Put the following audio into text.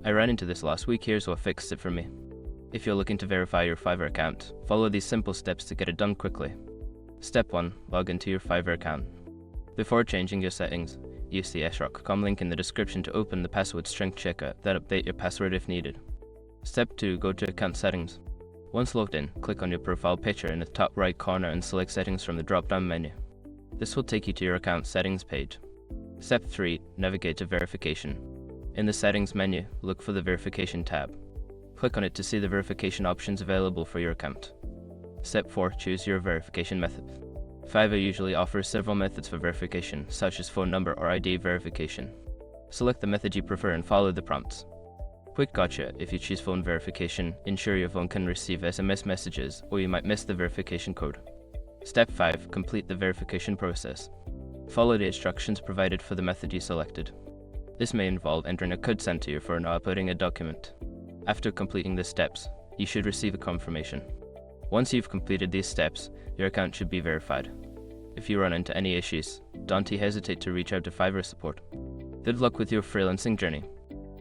I ran into this last week. Here's what fixed it for me. If you're looking to verify your Fiverr account, follow these simple steps to get it done quickly. Step 1. Log into your Fiverr account. Before changing your settings, use the srock.com link in the description to open the password strength checker that update your password if needed. Step 2. Go to account settings. Once logged in, click on your profile picture in the top right corner and select settings from the drop-down menu. This will take you to your account settings page. Step 3. Navigate to verification. In the settings menu, look for the verification tab. Click on it to see the verification options available for your account. Step 4. Choose your verification method. Fiverr usually offers several methods for verification, such as phone number or ID verification. Select the method you prefer and follow the prompts. Quick gotcha: if you choose phone verification, ensure your phone can receive SMS messages or you might miss the verification code. Step 5. Complete the verification process. Follow the instructions provided for the method you selected. This may involve entering a code sent to you for uploading a document. After completing the steps, you should receive a confirmation. Once you've completed these steps, your account should be verified. If you run into any issues, don't hesitate to reach out to Fiverr support. Good luck with your freelancing journey.